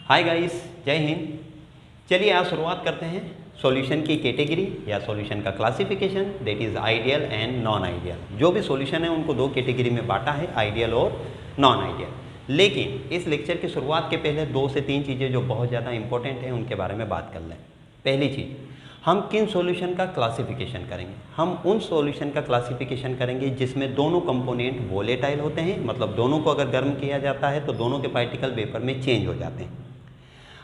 Hi guys, जय हिंद। चलिए आज शुरुआत करते हैं सॉल्यूशन की कैटेगरी या सॉल्यूशन का classification, that is ideal and non ideal. जो भी सॉल्यूशन है उनको दो कैटेगरी में बांटा है, आइडियल और नॉन आइडियल। लेकिन इस लेक्चर की शुरुआत के पहले 2 से 3 चीज़ें जो बहुत ज़्यादा इंपॉर्टेंट हैं उनके बारे में बात कर लें। पहली चीज़, हम किन सॉल्यूशन का क्लासिफिकेशन करेंगे। हम उन सॉल्यूशन का क्लासिफिकेशन करेंगे जिसमें दोनों कंपोनेंट वोलेटाइल होते हैं, मतलब दोनों को अगर गर्म किया जाता है तो दोनों के पार्टिकल वेपर में चेंज हो जाते हैं।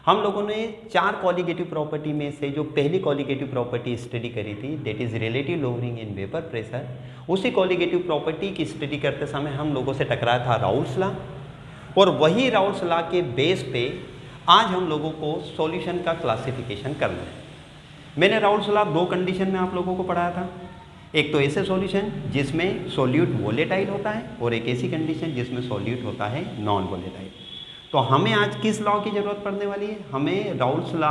हम लोगों ने 4 कॉलिगेटिव प्रॉपर्टी में से जो पहली कॉलिगेटिव प्रॉपर्टी स्टडी करी थी, that is relative lowering in vapour pressure, उसी कॉलिगेटिव प्रॉपर्टी की स्टडी करते समय हम लोगों से टकराया था राउल्ट्स लॉ, और वही राउल्ट्स लॉ के बेस पे आज हम लोगों को सॉल्यूशन का क्लासिफिकेशन करना है। मैंने राउल्ट्स लॉ 2 कंडीशन में आप लोगों को पढ़ाया था। एक तो ऐसे सॉल्यूशन जिसमें सॉल्यूट वोलेटाइल होता है, और एक ऐसी कंडीशन जिसमें सॉल्यूट होता है नॉन वोलेटाइल। तो हमें आज किस लॉ की ज़रूरत पड़ने वाली है? हमें राउल्ट्स लॉ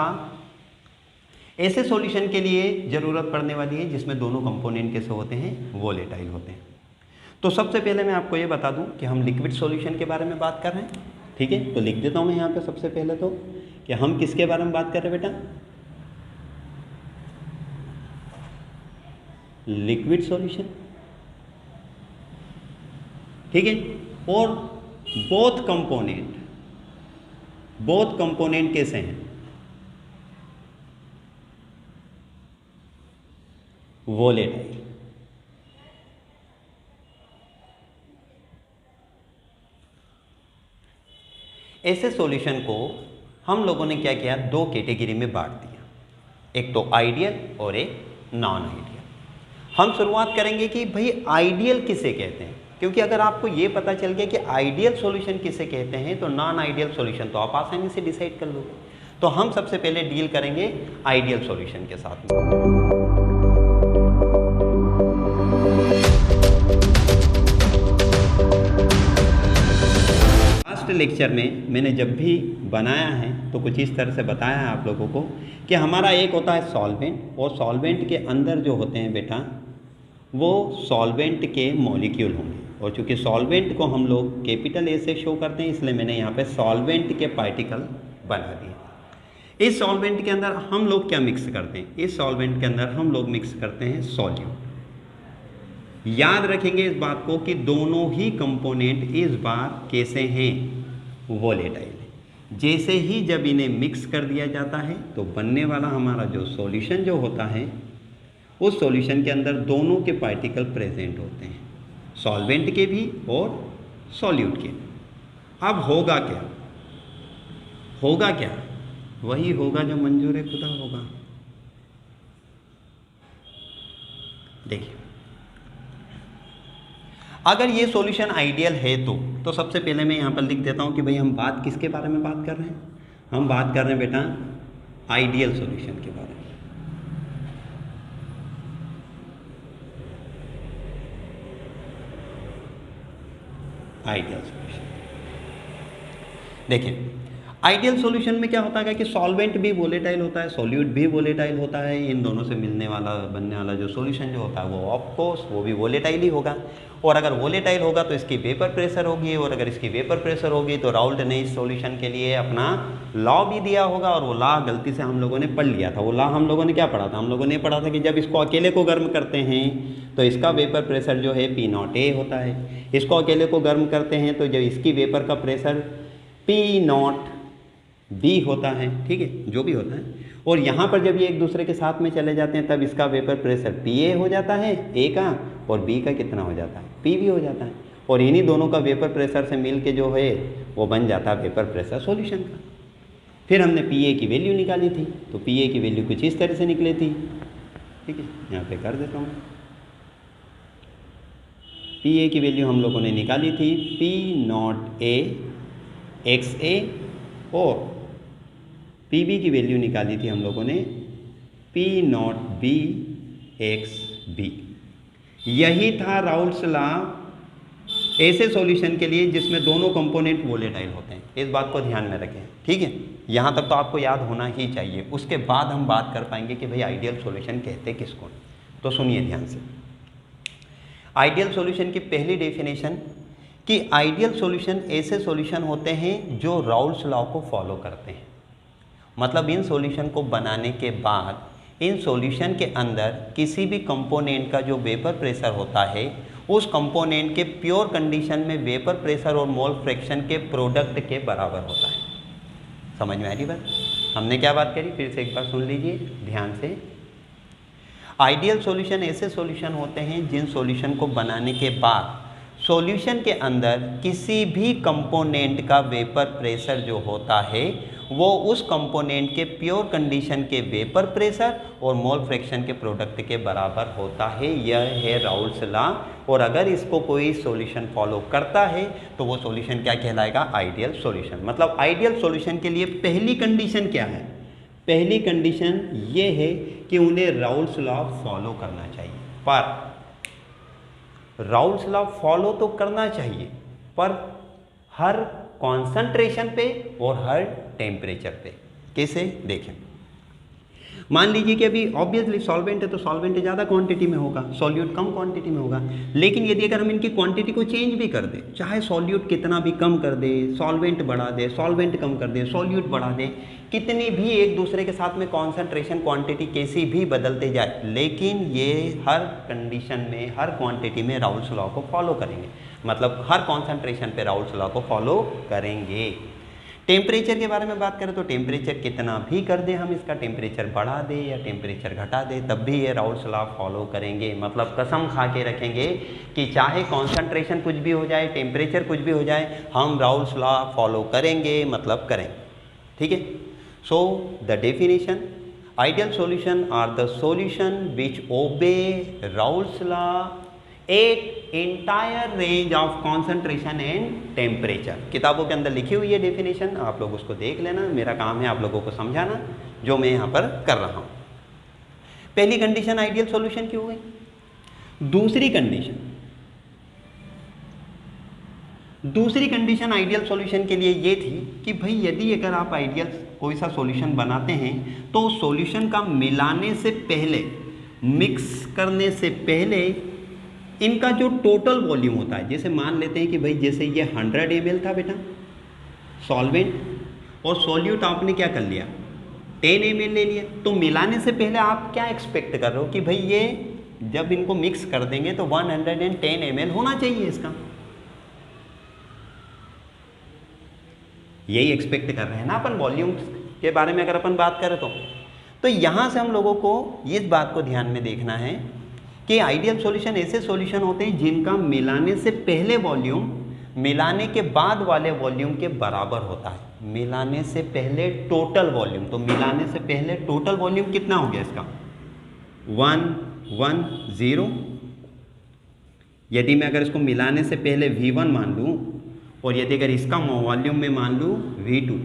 ऐसे सॉल्यूशन के लिए ज़रूरत पड़ने वाली है जिसमें दोनों कंपोनेंट कैसे होते हैं, वोलेटाइल होते हैं। तो सबसे पहले मैं आपको ये बता दूं कि हम लिक्विड सॉल्यूशन के बारे में बात कर रहे हैं, ठीक है। तो लिख देता हूं मैं यहाँ पे सबसे पहले तो कि हम किसके बारे में बात कर रहे हैं बेटा, लिक्विड सॉल्यूशन, ठीक है। और बोथ कंपोनेंट कैसे हैं, वोलेटाइल। ऐसे सॉल्यूशन को हम लोगों ने क्या किया, 2 कैटेगरी में बांट दिया, एक तो आइडियल और एक नॉन आइडियल। हम शुरुआत करेंगे कि भाई आइडियल किसे कहते हैं, क्योंकि अगर आपको ये पता चल गया कि आइडियल सॉल्यूशन किसे कहते हैं तो नॉन आइडियल सॉल्यूशन तो आप आसानी से डिसाइड कर लोगे। तो हम सबसे पहले डील करेंगे आइडियल सॉल्यूशन के साथ में। लास्ट लेक्चर में मैंने जब भी बनाया है तो कुछ इस तरह से बताया है आप लोगों को कि हमारा एक होता है सॉल्वेंट, और सॉल्वेंट के अंदर जो होते हैं बेटा वो सॉल्वेंट के मॉलिक्यूल होंगे, और चूंकि सॉल्वेंट को हम लोग कैपिटल ए से शो करते हैं इसलिए मैंने यहाँ पे सॉल्वेंट के पार्टिकल बना दिए। इस सॉल्वेंट के अंदर हम लोग क्या मिक्स करते हैं, इस सॉल्वेंट के अंदर हम लोग मिक्स करते हैं सॉल्यूट। याद रखेंगे इस बात को कि दोनों ही कंपोनेंट इस बार कैसे हैं, वोलेटाइल। जैसे ही जब इन्हें मिक्स कर दिया जाता है तो बनने वाला हमारा जो सॉल्यूशन जो होता है उस सॉल्यूशन के अंदर दोनों के पार्टिकल प्रेजेंट होते हैं, सॉल्वेंट के भी और सॉल्यूट के। अब होगा क्या, वही होगा जो मंजूर खुदा होगा। देखिए, अगर ये सॉल्यूशन आइडियल है तो सबसे पहले मैं यहाँ पर लिख देता हूँ कि भाई हम बात किसके बारे में बात कर रहे हैं, हम बात कर रहे हैं बेटा आइडियल सॉल्यूशन के बारे में। आइडियल सॉल्यूशन, देखिए आइडियल सॉल्यूशन में क्या होता है कि सॉल्वेंट भी वोलेटाइल होता है, सॉल्यूट भी वोलेटाइल होता है। इन दोनों से बनने वाला जो सॉल्यूशन जो होता है वो ऑफ कोर्स वो भी वोलेटाइल ही होगा। और अगर वोलेटाइल होगा तो इसकी वेपर प्रेशर होगी, और अगर इसकी वेपर प्रेशर होगी तो राउल्ट ने इस सॉल्यूशन के लिए अपना लॉ भी दिया होगा, और वो लॉ गलती से हम लोगों ने पढ़ लिया था। वो लॉ हम लोगों ने क्या पढ़ा था, हम लोगों ने पढ़ा था कि जब इसको अकेले को गर्म करते हैं तो इसका वेपर प्रेशर जो है P0A होता है, इसको अकेले को गर्म करते हैं तो जब इसकी वेपर का प्रेशर P0B होता है, ठीक है, जो भी होता है। और यहाँ पर जब ये एक दूसरे के साथ में चले जाते हैं तब इसका वेपर प्रेशर PA हो जाता है A का, और B का कितना हो जाता है, PB हो जाता है। और इन्हीं दोनों का वेपर प्रेशर से मिल के जो है वो बन जाता है वेपर प्रेशर सॉल्यूशन का। फिर हमने PA की वैल्यू निकाली थी, तो PA की वैल्यू कुछ इस तरह से निकली थी, ठीक है, यहाँ पे कर देता हूँ। PA की वैल्यू हम लोगों ने निकाली थी P0A XA, और PB की वैल्यू निकाली थी हम लोगों ने P0B XB। यही था राउल्ट्स लॉ ऐसे सॉल्यूशन के लिए जिसमें दोनों कंपोनेंट वोलेटाइल होते हैं। इस बात को ध्यान में रखें, ठीक है। यहाँ तक तो आपको याद होना ही चाहिए, उसके बाद हम बात कर पाएंगे कि भाई आइडियल सॉल्यूशन कहते किसको। तो सुनिए ध्यान से, आइडियल सॉल्यूशन की पहली डेफिनेशन कि आइडियल सॉल्यूशन ऐसे सॉल्यूशन होते हैं जो राउल्स लॉ को फॉलो करते हैं। मतलब इन सॉल्यूशन को बनाने के बाद इन सॉल्यूशन के अंदर किसी भी कंपोनेंट का जो वेपर प्रेशर होता है उस कंपोनेंट के प्योर कंडीशन में वेपर प्रेशर और मोल फ्रैक्शन के प्रोडक्ट के बराबर होता है। समझ में आ रही बात? हमने क्या बात करी, फिर से एक बार सुन लीजिए ध्यान से। आइडियल सॉल्यूशन ऐसे सॉल्यूशन होते हैं जिन सॉल्यूशन को बनाने के बाद सॉल्यूशन के अंदर किसी भी कंपोनेंट का वेपर प्रेशर जो होता है वो उस कंपोनेंट के प्योर कंडीशन के वेपर प्रेशर और मोल फ्रैक्शन के प्रोडक्ट के बराबर होता है। यह है राउल्स लॉ। और अगर इसको कोई सॉल्यूशन फॉलो करता है तो वो सॉल्यूशन क्या कहलाएगा, आइडियल सॉल्यूशन। मतलब आइडियल सॉल्यूशन के लिए पहली कंडीशन क्या है, पहली कंडीशन ये है कि उन्हें राउल्स लॉ फॉलो करना चाहिए। पर राउल्स लॉ फॉलो तो करना चाहिए पर हर कॉन्सेंट्रेशन पे और हर टेम्परेचर पे। कैसे देखें, मान लीजिए कि अभी ऑब्वियसली सॉल्वेंट है तो सॉल्वेंट ज़्यादा क्वांटिटी में होगा, सॉल्यूट कम क्वांटिटी में होगा। लेकिन यदि अगर हम इनकी क्वांटिटी को चेंज भी कर दें, चाहे सॉल्यूट कितना भी कम कर दे, सॉल्वेंट बढ़ा दे, सॉल्वेंट कम कर दे, सॉल्यूट बढ़ा दे, कितनी भी एक दूसरे के साथ में कॉन्सेंट्रेशन क्वांटिटी कैसी भी बदलते जाए, लेकिन ये हर कंडीशन में हर क्वांटिटी में राउल्स लॉ को फॉलो करेंगे। मतलब हर कॉन्सेंट्रेशन पे राउल्स लॉ को फॉलो करेंगे। टेम्परेचर के बारे में बात करें तो टेम्परेचर कितना भी कर दे, हम इसका टेम्परेचर बढ़ा दे या टेम्परेचर घटा दे, तब भी ये राउल्स लॉ फॉलो करेंगे। मतलब कसम खा के रखेंगे कि चाहे कॉन्सेंट्रेशन कुछ भी हो जाए, टेम्परेचर कुछ भी हो जाए, हम राउल्स लॉ फॉलो करेंगे, मतलब करेंगे। ठीक है। So the definition, ideal solution are the solution which obey Raoult's law at entire range of concentration and temperature. किताबों के अंदर लिखी हुई है डेफिनेशन, आप लोग उसको देख लेना। मेरा काम है आप लोगों को समझाना जो मैं यहाँ पर कर रहा हूँ। पहली कंडीशन आइडियल सॉल्यूशन की हो गई। दूसरी कंडीशन आइडियल सॉल्यूशन के लिए ये थी कि भाई यदि अगर आप आइडियल कोई सा सॉल्यूशन बनाते हैं तो सॉल्यूशन का मिलाने से पहले, मिक्स करने से पहले इनका जो टोटल वॉल्यूम होता है, जैसे मान लेते हैं कि भाई जैसे ये 100 ml था बेटा सॉल्वेंट, और सॉल्यूट आपने क्या कर लिया 10 ml ले लिया, तो मिलाने से पहले आप क्या एक्सपेक्ट कर रहे हो कि भाई ये जब इनको मिक्स कर देंगे तो 110 ml होना चाहिए इसका। यही एक्सपेक्ट कर रहे हैं ना अपन वॉल्यूम के बारे में अगर अपन बात करें तो यहाँ से हम लोगों को इस बात को ध्यान में देखना है कि आइडियल सॉल्यूशन ऐसे सॉल्यूशन होते हैं जिनका मिलाने से पहले वॉल्यूम मिलाने के बाद वाले वॉल्यूम के बराबर होता है। मिलाने से पहले टोटल वॉल्यूम, तो मिलाने से पहले टोटल वॉल्यूम कितना हो गया इसका 110। यदि मैं अगर इसको मिलाने से पहले V1 मान लूँ और यदि अगर इसका वॉल्यूम में मान लूँ V2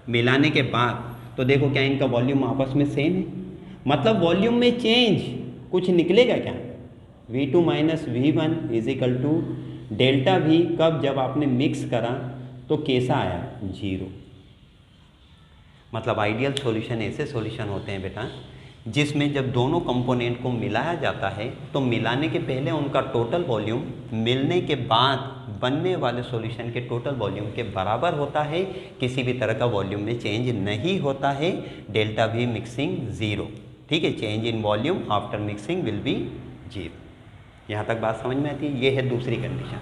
मिलाने के बाद, तो देखो क्या इनका वॉल्यूम आपस में सेम है। मतलब वॉल्यूम में चेंज कुछ निकलेगा क्या, V2 minus V1 is equal to delta V। कब, जब आपने मिक्स करा तो कैसा आया 0। मतलब आइडियल सॉल्यूशन ऐसे सॉल्यूशन होते हैं बेटा जिसमें जब दोनों कंपोनेंट को मिलाया जाता है तो मिलाने के पहले उनका टोटल वॉल्यूम मिलने के बाद बनने वाले सॉल्यूशन के टोटल वॉल्यूम के बराबर होता है। किसी भी तरह का वॉल्यूम में चेंज नहीं होता है। Delta V mixing 0। ठीक है, change in volume after mixing will be 0। यहाँ तक बात समझ में आती है। ये है दूसरी कंडीशन।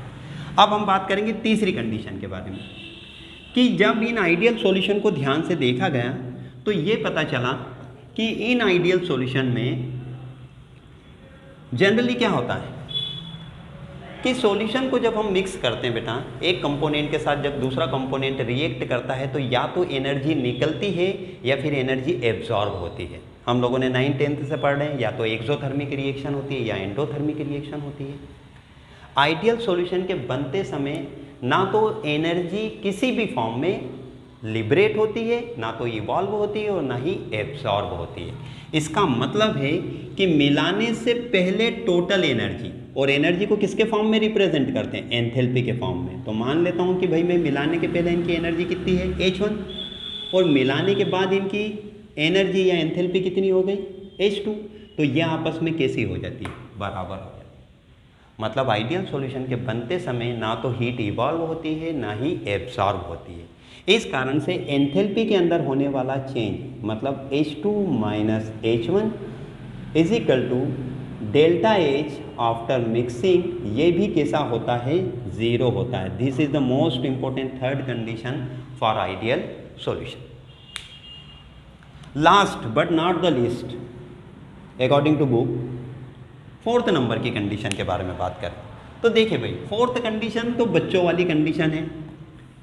अब हम बात करेंगे तीसरी कंडीशन के बारे में कि जब इन आइडियल सॉल्यूशन को ध्यान से देखा गया तो ये पता चला कि इन आइडियल सॉल्यूशन में जनरली क्या होता है कि सॉल्यूशन को जब हम मिक्स करते हैं बेटा, एक कंपोनेंट के साथ जब दूसरा कंपोनेंट रिएक्ट करता है तो या तो एनर्जी निकलती है या फिर एनर्जी एब्जॉर्ब होती है। हम लोगों ने 9th-10th से पढ़ रहे हैं, या तो एक्सोथर्मिक रिएक्शन होती है या एंडोथर्मिक रिएक्शन होती है। आइडियल सॉल्यूशन के बनते समय ना तो एनर्जी किसी भी फॉर्म में लिबरेट होती है, ना तो इवॉल्व होती है और ना ही एब्जॉर्ब होती है। इसका मतलब है कि मिलाने से पहले टोटल एनर्जी, और एनर्जी को किसके फॉर्म में रिप्रेजेंट करते हैं, एंथैल्पी के फॉर्म में। तो मान लेता हूँ कि भाई मैं मिलाने के पहले इनकी एनर्जी कितनी है H1, और मिलाने के बाद इनकी एनर्जी या एंथैल्पी कितनी हो गई H2। तो ये आपस में कैसी हो जाती है, बराबर हो जाती है। मतलब आइडियल सॉल्यूशन के बनते समय ना तो हीट इवॉल्व होती है ना ही एब्सॉर्ब होती है। इस कारण से एंथैल्पी के अंदर होने वाला चेंज मतलब H2 minus H1 is equal to delta H after mixing, ये भी कैसा होता है, ज़ीरो होता है। This is the most important third condition for ideal solution. Last but not the least, according to book, fourth number की condition के बारे में बात करें तो देखिए भाई, फोर्थ कंडीशन तो बच्चों वाली कंडीशन है,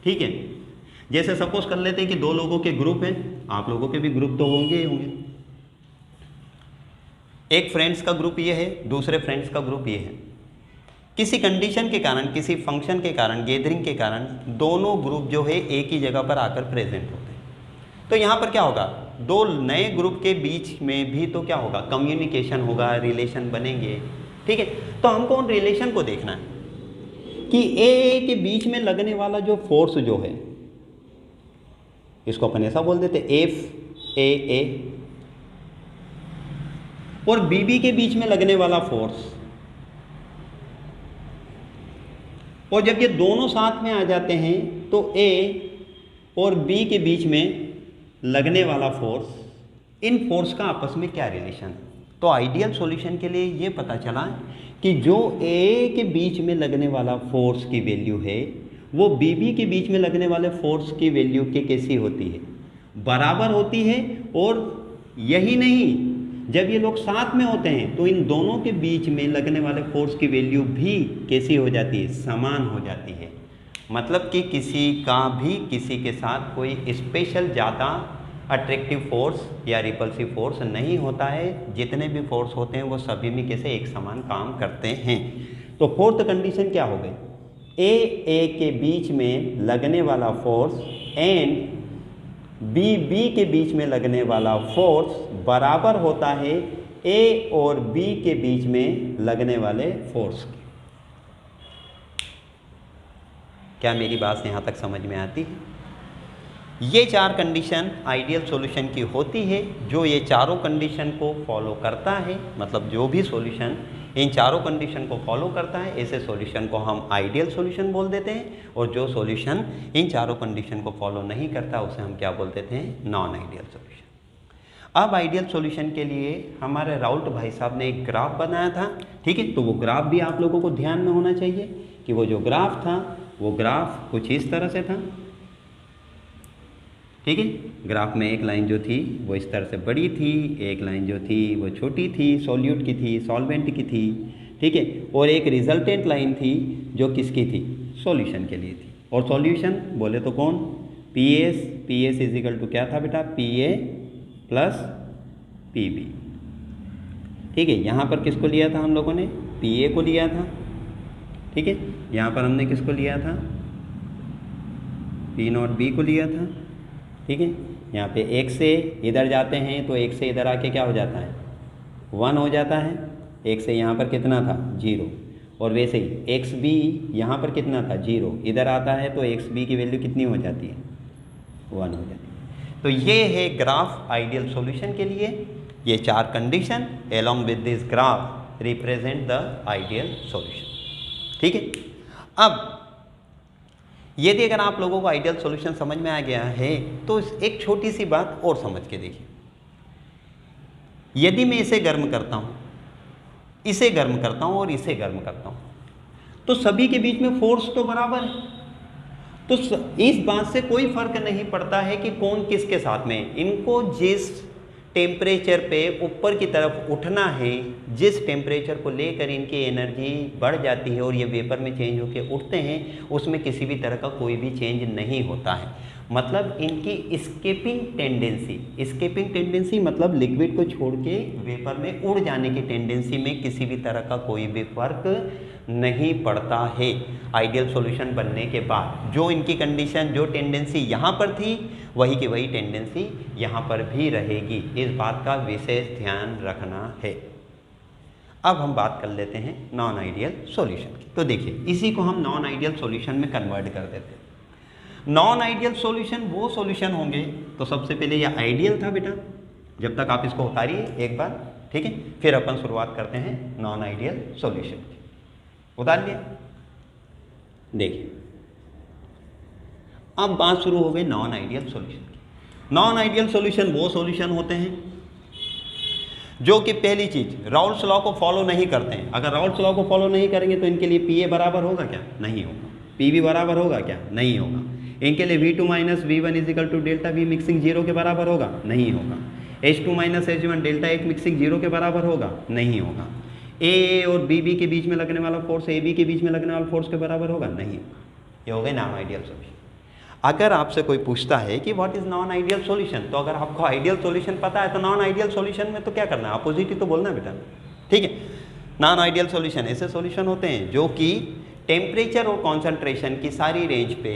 ठीक है। जैसे सपोज कर लेते हैं कि दो लोगों के ग्रुप हैं, आप लोगों के भी ग्रुप तो होंगे ही होंगे। एक फ्रेंड्स का ग्रुप ये है, दूसरे फ्रेंड्स का ग्रुप ये है। किसी कंडीशन के कारण, किसी फंक्शन के कारण, गैदरिंग के कारण दोनों ग्रुप जो है एक ही जगह पर आकर प्रेजेंट होते हैं। तो यहाँ पर क्या होगा, दो नए ग्रुप के बीच में भी तो क्या होगा, कम्युनिकेशन होगा, रिलेशन बनेंगे, ठीक है। तो हमको उन रिलेशन को देखना है कि ए के बीच में लगने वाला जो फोर्स जो है, इसको अपन ऐसा बोल देते एफ ए, और बीबी के बीच में लगने वाला फोर्स, और जब ये दोनों साथ में आ जाते हैं तो ए और बी के बीच में लगने वाला फोर्स, इन फोर्स का आपस में क्या रिलेशन है। तो आइडियल सॉल्यूशन के लिए ये पता चला कि जो ए के बीच में लगने वाला फोर्स की वैल्यू है वो बीबी के बीच में लगने वाले फोर्स की वैल्यू के कैसी होती है, बराबर होती है। और यही नहीं, जब ये लोग साथ में होते हैं तो इन दोनों के बीच में लगने वाले फोर्स की वैल्यू भी कैसी हो जाती है, समान हो जाती है। मतलब कि किसी का भी किसी के साथ कोई स्पेशल ज़्यादा अट्रैक्टिव फोर्स या रिपल्सिव फोर्स नहीं होता है। जितने भी फोर्स होते हैं वो सभी में कैसे एक समान काम करते हैं। तो फोर्थ कंडीशन क्या हो गई, ए के बीच में लगने वाला फोर्स एंड बी के बीच में लगने वाला फोर्स बराबर होता है ए और बी के बीच में लगने वाले फोर्स के। क्या मेरी बात यहाँ तक समझ में आती है? ये चार कंडीशन आइडियल सॉल्यूशन की होती है। जो ये चारों कंडीशन को फॉलो करता है, मतलब जो भी सॉल्यूशन इन चारों कंडीशन को फॉलो करता है, ऐसे सॉल्यूशन को हम आइडियल सॉल्यूशन बोल देते हैं। और जो सॉल्यूशन इन चारों कंडीशन को फॉलो नहीं करता उसे हम क्या बोल देते हैं, नॉन आइडियल सॉल्यूशन। अब आइडियल सॉल्यूशन के लिए हमारे राउल्ट भाई साहब ने एक ग्राफ बनाया था, ठीक है। तो वो ग्राफ भी आप लोगों को ध्यान में होना चाहिए कि वो जो ग्राफ था वो ग्राफ कुछ इस तरह से था, ठीक है। ग्राफ में एक लाइन जो थी वो इस तरह से बड़ी थी, एक लाइन जो थी वो छोटी थी, सॉल्यूट की थी, सॉल्वेंट की थी, ठीक है। और एक रिजल्टेंट लाइन थी जो किसकी थी, सॉल्यूशन के लिए थी। और सॉल्यूशन बोले तो कौन, पीएस इज इक्वल टू क्या था बेटा, पीए प्लस पीबी, ठीक है। यहाँ पर किसको लिया था हम लोगों ने, पीए को लिया था, ठीक है। यहाँ पर हमने किसको लिया था, पी नॉट बी को लिया था, ठीक है। यहाँ पे एक से इधर जाते हैं तो एक से इधर आके क्या हो जाता है, 1 हो जाता है। एक से यहाँ पर कितना था, 0। और वैसे ही एक्स बी यहाँ पर कितना था, 0, इधर आता है तो एक्स बी की वैल्यू कितनी हो जाती है, 1 हो जाती है। तो ये है ग्राफ आइडियल सॉल्यूशन के लिए। ये चार condition along with this graph represent the ideal solution, ठीक है। अब यदि अगर आप लोगों को आइडियल सॉल्यूशन समझ में आ गया है तो एक छोटी सी बात और समझ के देखिए। यदि मैं इसे गर्म करता हूँ, इसे गर्म करता हूँ और इसे गर्म करता हूँ तो सभी के बीच में फोर्स तो बराबर है। तो इस बात से कोई फर्क नहीं पड़ता है कि कौन किसके साथ में। इनको जिस टेम्परेचर पे ऊपर की तरफ उठना है, जिस टेम्परेचर को लेकर इनकी एनर्जी बढ़ जाती है और ये वेपर में चेंज होकर उठते हैं, उसमें किसी भी तरह का कोई भी चेंज नहीं होता है। मतलब इनकी स्केपिंग टेंडेंसी मतलब लिक्विड को छोड़ के वेपर में उड़ जाने की टेंडेंसी में किसी भी तरह का कोई भी फर्क नहीं पड़ता है। आइडियल सॉल्यूशन बनने के बाद जो इनकी कंडीशन, जो टेंडेंसी यहाँ पर थी वही की वही टेंडेंसी यहाँ पर भी रहेगी। इस बात का विशेष ध्यान रखना है। अब हम बात कर लेते हैं नॉन आइडियल सॉल्यूशन की। तो देखिए, इसी को हम नॉन आइडियल सॉल्यूशन में कन्वर्ट कर देते हैं। नॉन आइडियल सॉल्यूशन वो सॉल्यूशन होंगे, तो सबसे पहले ये आइडियल था बेटा, जब तक आप इसको उतारिए एक बार, ठीक है। फिर अपन शुरुआत करते हैं नॉन आइडियल सॉल्यूशन की। उतार लिया। देखिए अब बात शुरू हो गई नॉन आइडियल सॉल्यूशन की। नॉन आइडियल सॉल्यूशन वो सॉल्यूशन होते हैं जो कि पहली चीज राउल्स लॉ को फॉलो नहीं करते हैं। अगर राउल्स लॉ को फॉलो नहीं करेंगे तो इनके लिए पी ए बराबर होगा क्या? नहीं होगा। पी वी बराबर होगा क्या? नहीं होगा। इनके लिए V2 minus V1 is equal to delta V mixing zero के बराबर होगा? नहीं होगा। H2 माइनस H1 डेल्टा एक मिक्सिंग जीरो के बराबर होगा? नहीं होगा। ए और बी के बीच में लगने वाला फोर्स ए बी के बीच में लगने वाला फोर्स के बराबर होगा? नहीं होगा। ये हो गए नॉन आइडियल सॉल्यूशन। अगर आपसे कोई पूछता है कि what is non ideal solution, तो अगर आपको आइडियल सॉल्यूशन पता है तो नॉन आइडियल सॉल्यूशन में तो क्या करना है? अपोजिट ही तो बोलना है बेटा, ठीक है। नॉन आइडियल सॉल्यूशन ऐसे सॉल्यूशन होते हैं जो कि टेम्परेचर और कॉन्सेंट्रेशन की सारी रेंज पे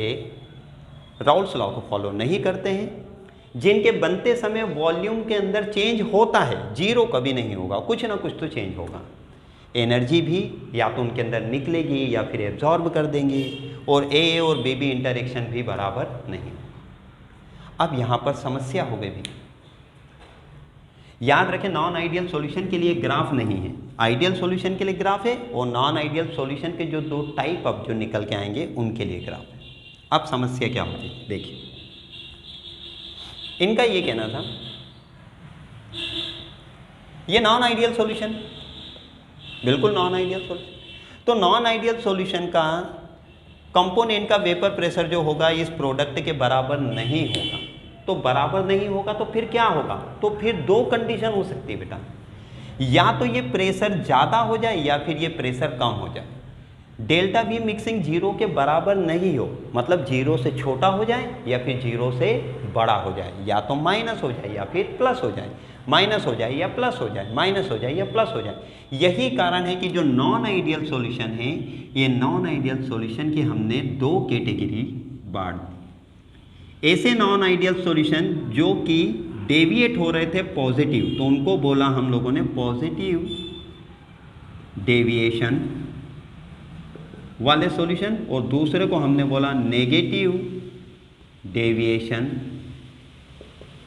राउल्स लॉ को फॉलो नहीं करते हैं, जिनके बनते समय वॉल्यूम के अंदर चेंज होता है, जीरो कभी नहीं होगा, कुछ ना कुछ तो चेंज होगा। एनर्जी भी या तो उनके अंदर निकलेगी या फिर एब्जॉर्ब कर देंगे, और ए और बी इंटरेक्शन भी बराबर नहीं। अब यहाँ पर समस्या हो गई भी, याद रखें नॉन आइडियल सॉल्यूशन के लिए ग्राफ नहीं है, आइडियल सॉल्यूशन के लिए ग्राफ है, और नॉन आइडियल सॉल्यूशन के जो दो टाइप अब जो निकल के आएंगे उनके लिए ग्राफ है। अब समस्या क्या होगी देखिए, इनका ये कहना था ये नॉन आइडियल सॉल्यूशन, बिल्कुल नॉन आइडियल सॉल्यूशन, तो नॉन आइडियल सॉल्यूशन का कंपोनेंट का वेपर प्रेशर जो होगा इस प्रोडक्ट के बराबर नहीं होगा। तो बराबर नहीं होगा तो फिर क्या होगा? तो फिर दो कंडीशन हो सकती है बेटा, या तो ये प्रेशर ज़्यादा हो जाए या फिर ये प्रेशर कम हो जाए। डेल्टा वी मिक्सिंग जीरो के बराबर नहीं हो, मतलब जीरो से छोटा हो जाए या फिर जीरो से बड़ा हो जाए, या तो माइनस हो जाए या फिर प्लस हो जाए, माइनस हो जाए या प्लस हो जाए, माइनस हो जाए या प्लस हो जाए। यही कारण है कि जो नॉन आइडियल सॉल्यूशन है, ये नॉन आइडियल सॉल्यूशन की हमने दो कैटेगरी बांट दी। ऐसे नॉन आइडियल सॉल्यूशन जो कि डेविएट हो रहे थे पॉजिटिव, तो उनको बोला हम लोगों ने पॉजिटिव डेविएशन वाले सॉल्यूशन, और दूसरे को हमने बोला नेगेटिव डेविएशन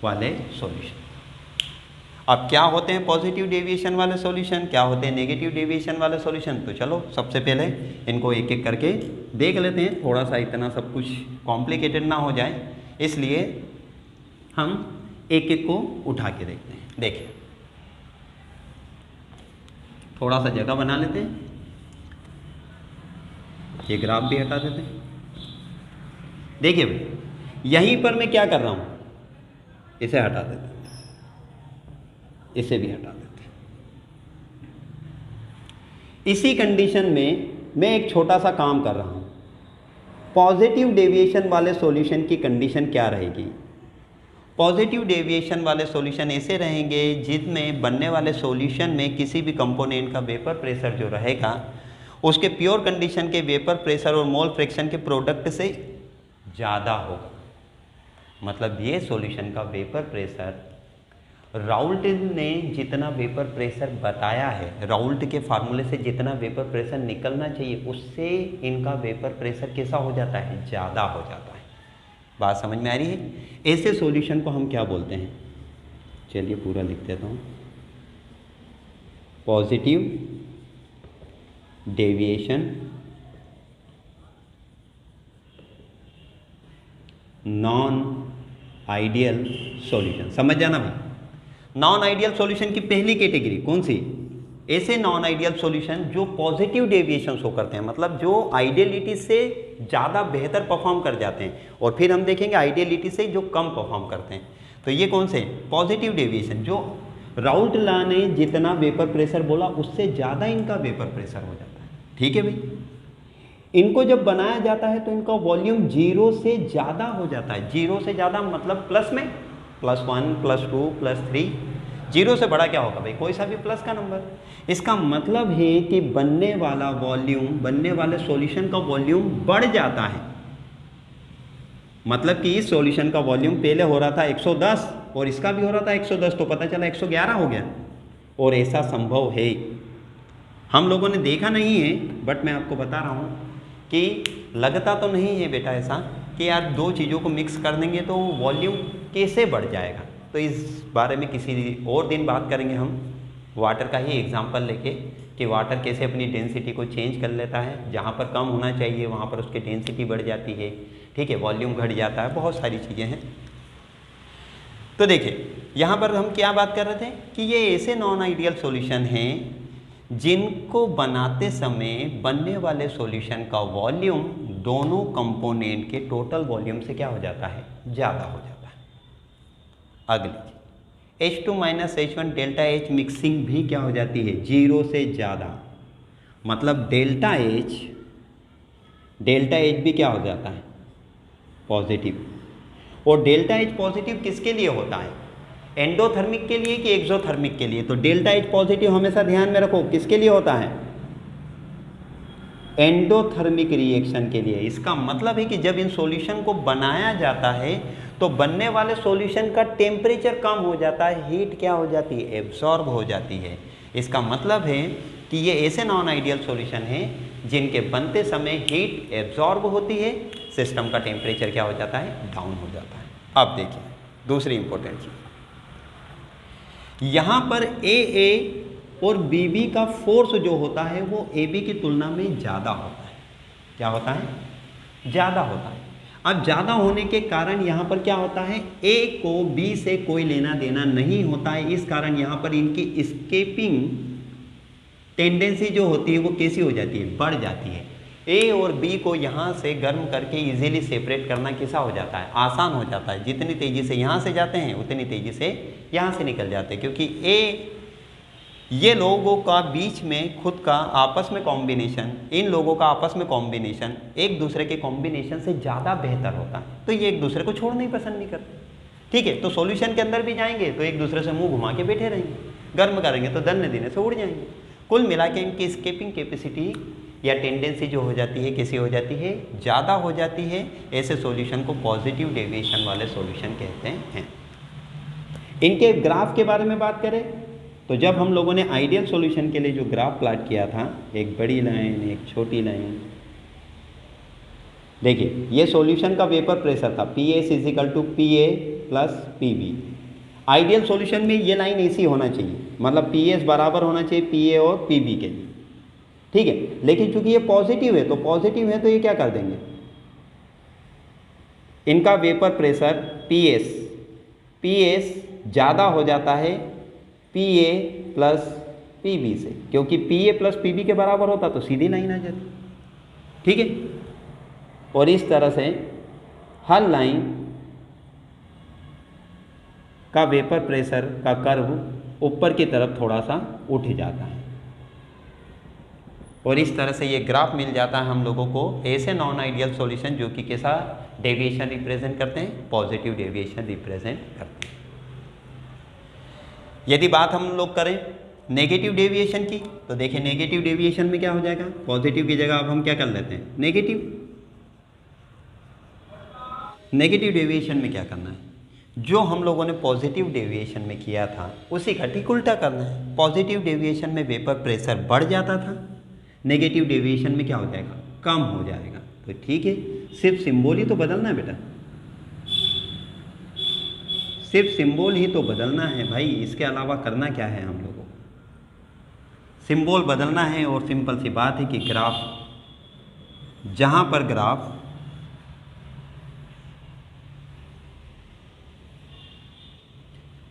वाले सॉल्यूशन। अब क्या होते हैं पॉजिटिव डेविएशन वाले सॉल्यूशन, क्या होते हैं नेगेटिव डेविएशन वाले सॉल्यूशन? तो चलो सबसे पहले इनको एक एक करके देख लेते हैं, थोड़ा सा इतना सब कुछ कॉम्प्लिकेटेड ना हो जाए, इसलिए हम एक एक को उठा के देखते हैं। देखिए थोड़ा सा जगह बना लेते हैं, ये ग्राफ भी हटा देते हैं। देखिए भाई यहीं पर मैं क्या कर रहा हूं, इसे हटा देते हैं, इसे भी हटा देते हैं। इसी कंडीशन में मैं एक छोटा सा काम कर रहा हूं। पॉजिटिव डेविएशन वाले सॉल्यूशन की कंडीशन क्या रहेगी? पॉजिटिव डेविएशन वाले सॉल्यूशन ऐसे रहेंगे जिसमें बनने वाले सॉल्यूशन में किसी भी कंपोनेंट का वेपर प्रेशर जो रहेगा उसके प्योर कंडीशन के वेपर प्रेशर और मोल फ्रैक्शन के प्रोडक्ट से ज़्यादा होगा। मतलब ये सॉल्यूशन का वेपर प्रेशर राउल्ट ने जितना वेपर प्रेशर बताया है, राउल्ट के फार्मूले से जितना वेपर प्रेशर निकलना चाहिए उससे इनका वेपर प्रेशर कैसा हो जाता है? ज़्यादा हो जाता है। बात समझ में आ रही है? ऐसे सॉल्यूशन को हम क्या बोलते हैं? चलिए पूरा लिख देता हूँ। Positive deviation non ideal solution. समझ जाना भाई, नॉन आइडियल सॉल्यूशन की पहली कैटेगरी कौन सी? ऐसे नॉन आइडियल सॉल्यूशन जो पॉजिटिव डेविएशन शो करते हैं, मतलब जो आइडियलिटी से ज़्यादा बेहतर परफॉर्म कर जाते हैं, और फिर हम देखेंगे आइडियलिटी से जो कम परफॉर्म करते हैं। तो ये कौन से? पॉजिटिव डेविएशन, जो राउल्ट लॉ ने जितना वेपर प्रेशर बोला उससे ज़्यादा इनका वेपर प्रेशर हो जाता है। ठीक है भाई, इनको जब बनाया जाता है तो इनका वॉल्यूम जीरो से ज़्यादा हो जाता है। जीरो से ज़्यादा मतलब प्लस में +1 +2 +3, जीरो से बड़ा क्या होगा भाई? कोई सा भी प्लस का नंबर। इसका मतलब है कि बनने वाला वॉल्यूम, बनने वाले सॉल्यूशन का वॉल्यूम बढ़ जाता है। मतलब कि इस सॉल्यूशन का वॉल्यूम पहले हो रहा था 110 और इसका भी हो रहा था 110, तो पता चला 111 हो गया। और ऐसा संभव है, हम लोगों ने देखा नहीं है, बट मैं आपको बता रहा हूँ कि लगता तो नहीं है बेटा ऐसा कि यार दो चीज़ों को मिक्स कर देंगे तो वॉल्यूम कैसे बढ़ जाएगा। तो इस बारे में किसी और दिन बात करेंगे हम, वाटर का ही एग्जांपल लेके कि वाटर कैसे अपनी डेंसिटी को चेंज कर लेता है, जहाँ पर कम होना चाहिए वहाँ पर उसकी डेंसिटी बढ़ जाती है, ठीक है, वॉल्यूम घट जाता है, बहुत सारी चीज़ें हैं। तो देखिए यहाँ पर हम क्या बात कर रहे थे कि ये ऐसे नॉन आइडियल सॉल्यूशन हैं जिनको बनाते समय बनने वाले सॉल्यूशन का वॉल्यूम दोनों कंपोनेंट के टोटल वॉल्यूम से क्या हो जाता है, ज़्यादा हो जाता है। अगली H2 minus H1 delta H mixing भी क्या हो जाती है, 0 से ज़्यादा, मतलब डेल्टा H भी क्या हो जाता है, पॉजिटिव। और डेल्टा H पॉजिटिव किसके लिए होता है, एंडोथर्मिक के लिए कि एक्सोथर्मिक के लिए। तो डेल्टा H पॉजिटिव हमेशा ध्यान में रखो किसके लिए होता है, एंडोथर्मिक रिएक्शन के लिए। इसका मतलब है कि जब इन सॉल्यूशन को बनाया जाता है तो बनने वाले सॉल्यूशन का टेम्परेचर कम हो जाता है, हीट क्या हो जाती है, एब्जॉर्ब हो जाती है। इसका मतलब है कि ये ऐसे नॉन आइडियल सॉल्यूशन हैं जिनके बनते समय हीट एब्जॉर्ब होती है, सिस्टम का टेम्परेचर क्या हो जाता है, डाउन हो जाता है। अब देखिए दूसरी इंपॉर्टेंट चीज, यहाँ पर ए और बी का फोर्स जो होता है वो ए बी की तुलना में ज़्यादा होता है। क्या होता है, ज़्यादा होता है। अब ज़्यादा होने के कारण यहाँ पर क्या होता है, ए को बी से कोई लेना देना नहीं होता है, इस कारण यहाँ पर इनकी एस्केपिंग टेंडेंसी जो होती है वो कैसी हो जाती है, बढ़ जाती है। ए और बी को यहाँ से गर्म करके इजीली सेपरेट करना कैसा हो जाता है, आसान हो जाता है। जितनी तेज़ी से यहाँ से जाते हैं उतनी तेज़ी से यहाँ से निकल जाते हैं, क्योंकि ये लोगों का बीच में खुद का आपस में कॉम्बिनेशन, इन लोगों का आपस में कॉम्बिनेशन एक दूसरे के कॉम्बिनेशन से ज़्यादा बेहतर होता है, तो ये एक दूसरे को छोड़ना ही पसंद नहीं करते। ठीक है, तो सॉल्यूशन के अंदर भी जाएंगे तो एक दूसरे से मुंह घुमा के बैठे रहेंगे, गर्म करेंगे तो दन्ने देने से उड़ जाएंगे। कुल मिला के इनकी एस्केपिंग कैपेसिटी या टेंडेंसी जो हो जाती है कैसी हो जाती है, ज़्यादा हो जाती है। ऐसे सॉल्यूशन को पॉजिटिव डेविएशन वाले सॉल्यूशन कहते हैं। इनके ग्राफ के बारे में बात करें तो जब हम लोगों ने आइडियल सॉल्यूशन के लिए जो ग्राफ प्लॉट किया था, एक बड़ी लाइन एक छोटी लाइन, देखिए ये सॉल्यूशन का वेपर प्रेशर था PS = PA + PB। Ideal solution में ये लाइन ऐसी होना चाहिए, मतलब PS बराबर होना चाहिए PA और PB के लिए, ठीक है। लेकिन चूंकि ये पॉजिटिव है तो ये क्या कर देंगे, इनका वेपर प्रेशर PS ज़्यादा हो जाता है PA + PB से, क्योंकि PA + PB के बराबर होता तो सीधी लाइन आ जाती, ठीक है। और इस तरह से हर लाइन का वेपर प्रेशर का कर्व ऊपर की तरफ थोड़ा सा उठ जाता है, और इस तरह से ये ग्राफ मिल जाता है हम लोगों को। ऐसे नॉन आइडियल सॉल्यूशन जो कि कैसा डेविएशन रिप्रेजेंट करते हैं, पॉजिटिव डेविएशन रिप्रेजेंट करते हैं। यदि बात हम लोग करें नेगेटिव डेविएशन की, तो देखिए नेगेटिव डेविएशन में क्या हो जाएगा, पॉजिटिव की जगह अब हम क्या कर लेते हैं, नेगेटिव डेविएशन में क्या करना है, जो हम लोगों ने पॉजिटिव डेविएशन में किया था उसी का ठीक उल्टा करना है। पॉजिटिव डेविएशन में वेपर प्रेशर बढ़ जाता था, नेगेटिव डेविएशन में क्या हो जाएगा, कम हो जाएगा। तो ठीक है, सिर्फ सिंबल ही तो बदलना है बेटा, सिर्फ सिंबल ही तो बदलना है भाई, इसके अलावा करना क्या है हम लोगों को, सिंबल बदलना है। और सिंपल सी बात है कि ग्राफ, जहां पर ग्राफ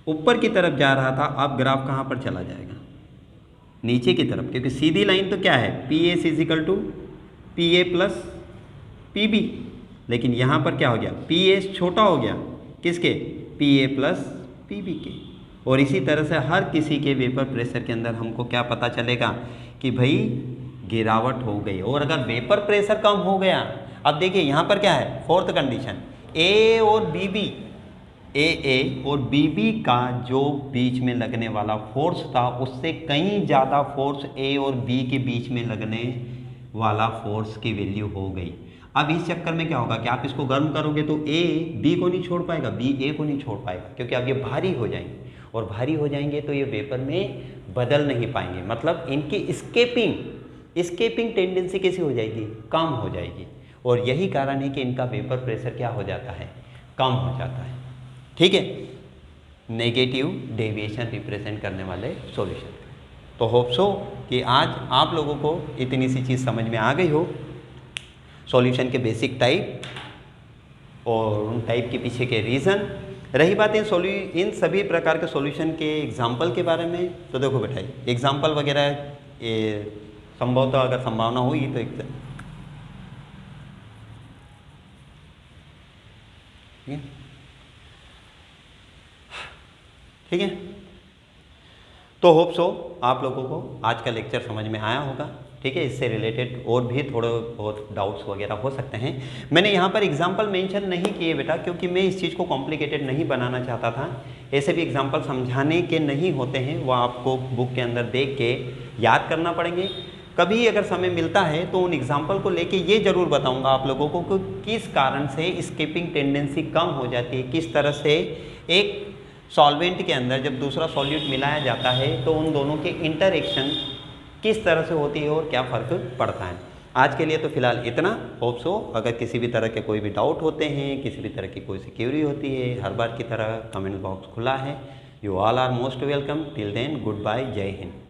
ऊपर की तरफ जा रहा था, अब ग्राफ कहां पर चला जाएगा, नीचे की तरफ, क्योंकि सीधी लाइन तो क्या है PS = PA + PB। लेकिन यहाँ पर क्या हो गया, PS छोटा हो गया किसके, PA + PB के। और इसी तरह से हर किसी के वेपर प्रेशर के अंदर हमको क्या पता चलेगा कि भाई गिरावट हो गई। और अगर वेपर प्रेशर कम हो गया, अब देखिए यहाँ पर क्या है, फोर्थ कंडीशन, AA और BB का जो बीच में लगने वाला फोर्स था उससे कहीं ज़्यादा फोर्स A और B के बीच में लगने वाला फोर्स की वैल्यू हो गई। अब इस चक्कर में क्या होगा कि आप इसको गर्म करोगे तो A B को नहीं छोड़ पाएगा, B A को नहीं छोड़ पाएगा, क्योंकि अब ये भारी हो जाएंगे, और भारी हो जाएंगे तो ये वेपर में बदल नहीं पाएंगे, मतलब इनकी एस्केपिंग टेंडेंसी कैसी हो जाएगी, कम हो जाएगी। और यही कारण है कि इनका वेपर प्रेशर क्या हो जाता है, कम हो जाता है, ठीक है, नेगेटिव डेविएशन रिप्रेजेंट करने वाले सॉल्यूशन। तो होप सो कि आज आप लोगों को इतनी सी चीज़ समझ में आ गई हो, सॉल्यूशन के बेसिक टाइप और उन टाइप के पीछे के रीज़न। रही बात इन सभी प्रकार के सॉल्यूशन के एग्जाम्पल के बारे में, तो देखो बेटा एग्जाम्पल वगैरह ये संभवतः अगर संभावना हुई तो ठीक है। तो होप सो आप लोगों को आज का लेक्चर समझ में आया होगा, ठीक है। इससे रिलेटेड और भी थोड़े बहुत डाउट्स वगैरह हो सकते हैं। मैंने यहाँ पर एग्जांपल मेंशन नहीं किए बेटा, क्योंकि मैं इस चीज़ को कॉम्प्लिकेटेड नहीं बनाना चाहता था। ऐसे भी एग्जांपल समझाने के नहीं होते हैं, वो आपको बुक के अंदर देख के याद करना पड़ेंगे। कभी अगर समय मिलता है तो उन एग्जाम्पल को लेके ये ज़रूर बताऊँगा आप लोगों को कि किस कारण से स्किपिंग टेंडेंसी कम हो जाती है, किस तरह से एक सॉल्वेंट के अंदर जब दूसरा सॉल्यूट मिलाया जाता है तो उन दोनों के इंटरएक्शन किस तरह से होती है और क्या फ़र्क पड़ता है। आज के लिए तो फिलहाल इतना। होप सो अगर किसी भी तरह के कोई भी डाउट होते हैं, किसी भी तरह की कोई सी क्वेरी होती है, हर बार की तरह कमेंट बॉक्स खुला है। You all are most welcome. Till then goodbye, Jai Hind.